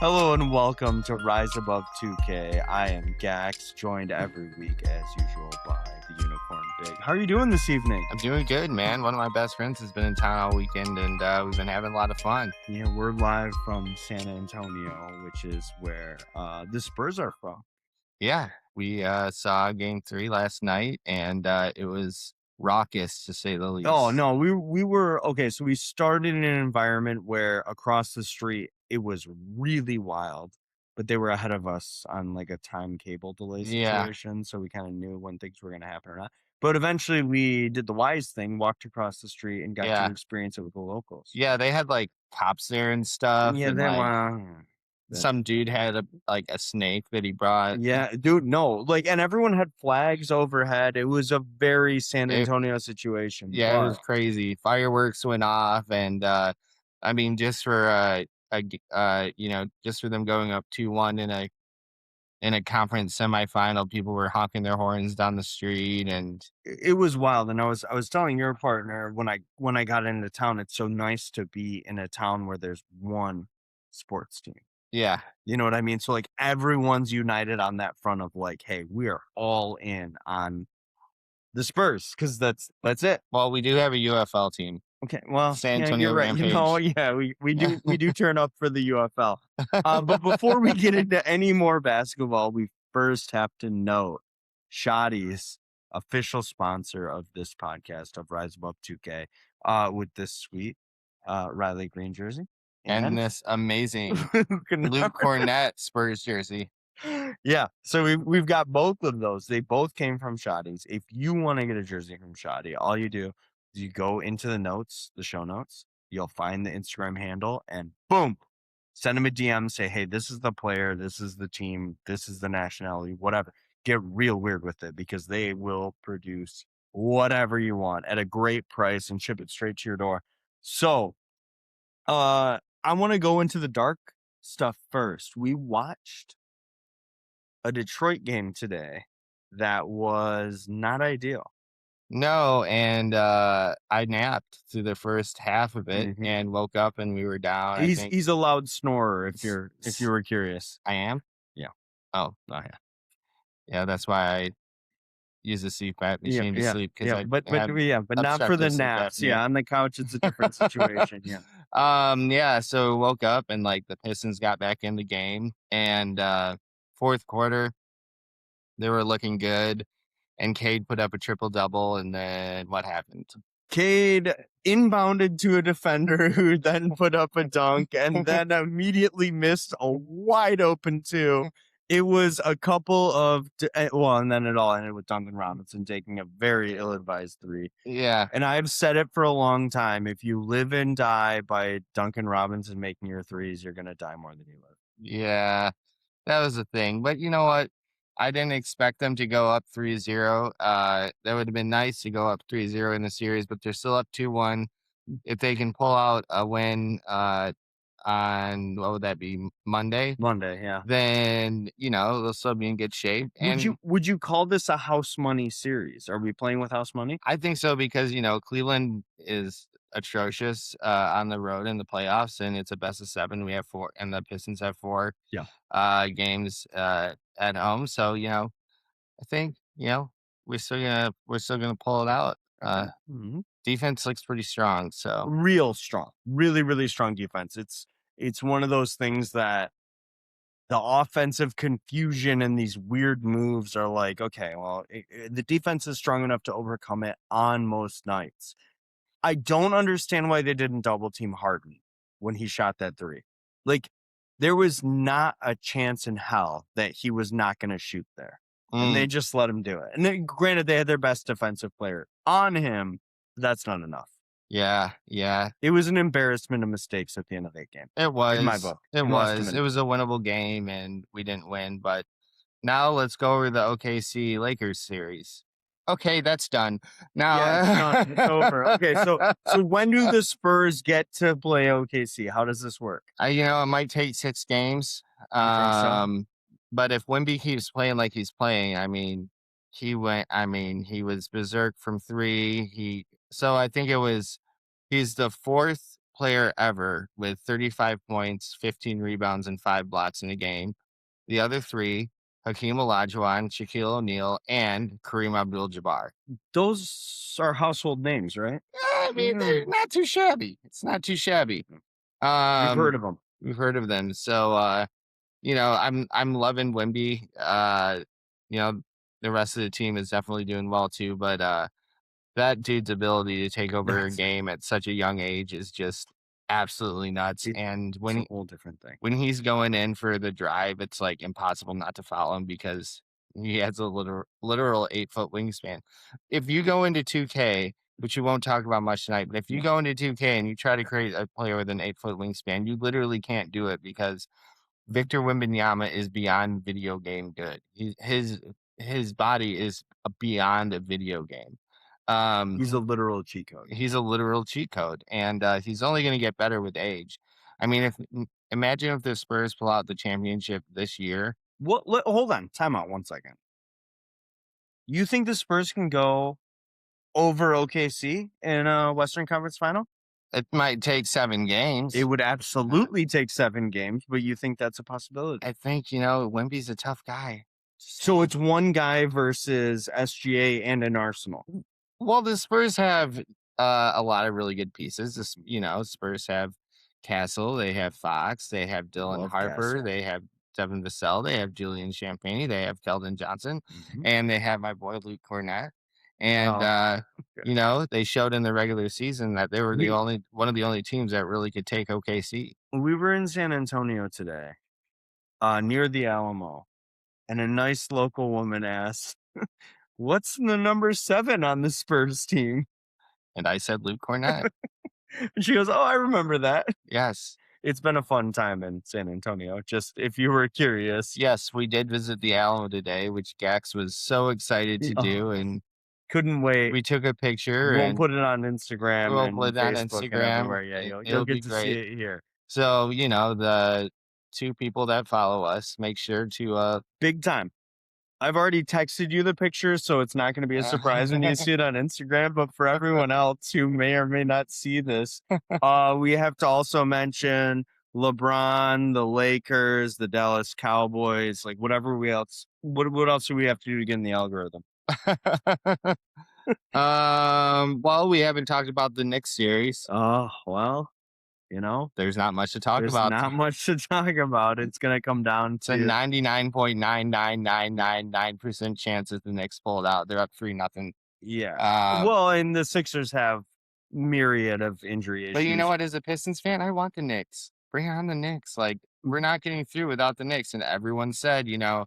Hello and welcome to Rise Above 2K. I am Gax, joined every week as usual by the Unicorn Big. How are you doing this evening? I'm doing good, man. One of my best friends has been in town all weekend, and we've been having a lot of fun. Yeah, we're live from San Antonio, which is where the Spurs are from. Yeah, we saw Game 3 last night, and it was raucous, to say the least. Oh no, we were okay. So we started in an environment where across the street it was really wild, but they were ahead of us on like a time cable delay Yeah, situation, so we kind of knew when things were going to happen or not. But eventually, we did the wise thing, walked across the street, and got to yeah, experience it with the locals. yeah. They had like cops there and stuff, Yeah, and they like were. some dude had a snake that he brought. Yeah, dude, no, like, and everyone had flags overhead. It was a very San It, Antonio situation, yeah, it but was crazy. Fireworks went off, and I mean, just for just for them going up 2-1 in a conference semifinal, people were honking their horns down the street, and it was wild. And I was telling your partner when I got into town, it's so nice to be in a town where there's one sports team. yeah. You know what I mean? So like everyone's united on that front of like, hey, we are all in on the Spurs because that's it. Well, we do have a UFL team, Okay, well, San yeah, Antonio you're right. Rampage. Yeah, we do turn up for the UFL. But before we get into any more basketball, we first have to note Shoddy's official sponsor of this podcast of Rise Above 2K, with this sweet Riley Green jersey. And And this amazing who can Luke Cornett Spurs jersey. yeah, so we've got both of those. They both came from Shoddy's. If you want to get a jersey from Shoddy, all you do is you go into the notes, the show notes. You'll find the Instagram handle, and boom, send them a DM. Say, hey, this is the player, this is the team, this is the nationality, whatever. Get real weird with it because they will produce whatever you want at a great price and ship it straight to your door. So, I want to go into the dark stuff first. We watched a Detroit game today that was not ideal. No, and I napped through the first half of it Mhm. and woke up and we were down. I think He's a loud snorer if s- you s- were curious. I am. Yeah. Oh, yeah, yeah. That's why I use a CPAP Yeah, machine to yeah, sleep because yeah. I But have yeah, but not for the obstructive sleep naps. apnea. Yeah, on the couch it's a different situation. Yeah. Yeah, so woke up and like the Pistons got back in the game, and fourth quarter they were looking good, and Cade put up a triple double, and then what happened? Cade inbounded to a defender who then put up a dunk and then immediately missed a wide open two. It was a couple of well, and then it all ended with Duncan Robinson taking a very ill-advised three. Yeah, And I've said it for a long time. If you live and die by Duncan Robinson making your threes, you're gonna die more than you live. yeah, that was the thing. But you know what? I didn't expect them to go up 3-0. That would have been nice to go up 3-0 in the series, but they're still up 2-1. If they can pull out a win on what would that be, Monday, Monday, yeah. then they'll still be in good shape. And Would you call this a house money series? Are we playing with house money? I think so because Cleveland is atrocious on the road in the playoffs, and it's a best of 7. We have 4, and the Pistons have 4 Yeah. games at home. So I think we're still gonna pull it out. Mhm. Defense looks pretty strong. So Real strong, really, really strong defense. It's one of those things that the offensive confusion and these weird moves are like, okay, well, the defense is strong enough to overcome it on most nights. I don't understand why they didn't double team Harden when he shot that three. Like, there was not a chance in hell that he was not going to shoot there. And they mm, just let him do it. And then, granted, they had their best defensive player on him. But that's not enough. yeah, It was an embarrassment of mistakes at the end of that game, it in my was. book. It Must have was. been. It was a winnable game, and we didn't win. But now let's go over the OKC Lakers series. Okay, that's done. Yeah, it's Now, done. It's over. Okay, so when do the Spurs get to play OKC? How does this work? it might take 6 games. You think so? But if Wemby keeps playing like he's playing, he was berserk from 3. So I think he's the 4th player ever with 35 points, 15 rebounds, and 5 blocks in a game. The other three, Hakeem Olajuwon, Shaquille O'Neal, and Kareem Abdul-Jabbar. Those are household names, right? I mean, they're not too shabby. It's not too shabby. We've heard of them. We've heard of them. So, I'm loving Wemby. You know, the rest of the team is definitely doing well too, but that dude's ability to take over a That's game at such a young age is just absolutely nuts. And it's a whole different thing. when he's going in for the drive, it's like impossible not to follow him because he has a literal 8-foot wingspan. If you go into 2K, which we won't talk about much tonight, but if you go into 2K and you try to create a player with an 8-foot wingspan, you literally can't do it because Victor Wembanyama is beyond video game good. His body is beyond a video game. He's a literal cheat code. He's a literal cheat code, and he's only going to get better with age. I mean, imagine if the Spurs pull out the championship this year. Hold on, time out 1 second. You think the Spurs can go over OKC in a Western Conference Final? It might take 7 games. It would absolutely take 7 games, but you think that's a possibility? I think, Wemby's a tough guy. So it's one guy versus SGA and an Arsenal. Well, the Spurs have a lot of really good pieces. Spurs have Castle, they have Fox, they have Dylan Love Harper, Castle. they have Devin Vassell, they have Julian Champagny, they have Keldon Johnson, and they have my boy Luke Cornett. And they showed in the regular season that they were one of the only teams that really could take OKC. We were in San Antonio today, near the Alamo, and a nice local woman asked, "What's the number 7 on the Spurs team?" And I said Luke Cornett. And she goes, "Oh, I remember that." Yes. It's been a fun time in San Antonio, just if you were curious. Yes, we did visit the Alamo today, which Gax was so excited to do, and couldn't wait. we took a picture. We'll and put it on Instagram. We'll and put it on Facebook and Instagram. everywhere. Yeah, It'll you'll be get to great. see it here. So, the 2 people that follow us, make sure to Big time. I've already texted you the picture, so it's not going to be a surprise when you see it on Instagram. But for everyone else who may or may not see this, we have to also mention LeBron, the Lakers, the Dallas Cowboys, like whatever else. What else do we have to do to get in the algorithm? well, we haven't talked about the Knicks series. Oh, well, there's not much to talk there's about. not much to talk about. It's going to come down It's a to 99.99999% chance that the Knicks pulled out. They're up 3-0. Yeah. Well, and the Sixers have myriad of injury issues. But you know what? As a Pistons fan, I want the Knicks. Bring on the Knicks. Like, we're not getting through without the Knicks. And everyone said, the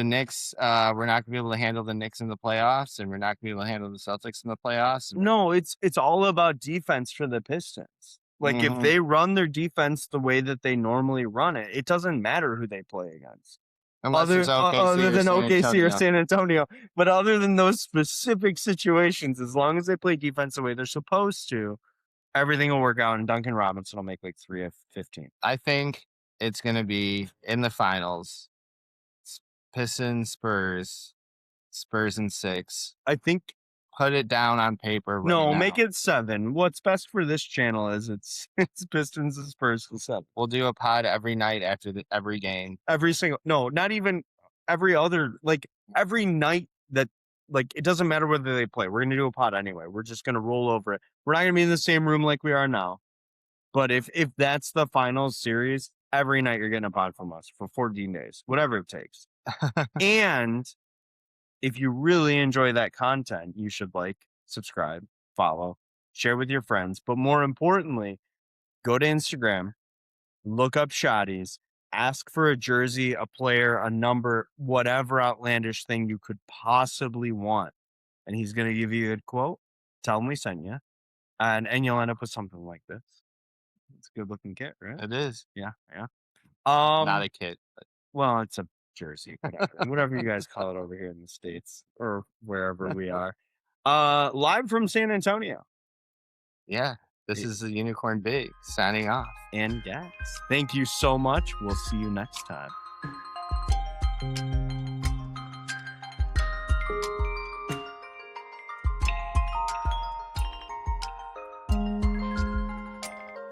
Knicks, we're not going to be able to handle the Knicks in the playoffs, and we're not going to be able to handle the Celtics in the playoffs. No, it's all about defense for the Pistons. Like, if they run their defense the way that they normally run it, it doesn't matter who they play against. Other than OKC or San Antonio. But other than those specific situations, as long as they play defense the way they're supposed to, everything will work out, and Duncan Robinson will make like 3 of 15. I think it's going to be in the finals. Pistons, Spurs in 6. I think. Put it down on paper. No, make it 7. What's best for this channel is it's Pistons and Spurs in 7. We'll do a pod every night after every game. Not even every other, like every night that, like, it doesn't matter whether they play. We're going to do a pod anyway. We're just going to roll over it. We're not going to be in the same room like we are now. But if that's the finals series, every night you're getting a pod from us for 14 days, whatever it takes. And if you really enjoy that content, you should subscribe, follow, share with your friends. But more importantly, go to Instagram, look up Shotties, ask for a jersey, a player, a number, whatever outlandish thing you could possibly want. And he's going to give you a quote. Tell him we sent you. And you'll end up with something like this. It's a good looking kit, right? It is. Yeah. Not a kit. Well, it's a jersey, whatever you guys call it over here in the States or wherever we are. Live from San Antonio. Yeah, this is the Unicorn Big signing off. And Gax. Thank you so much. We'll see you next time.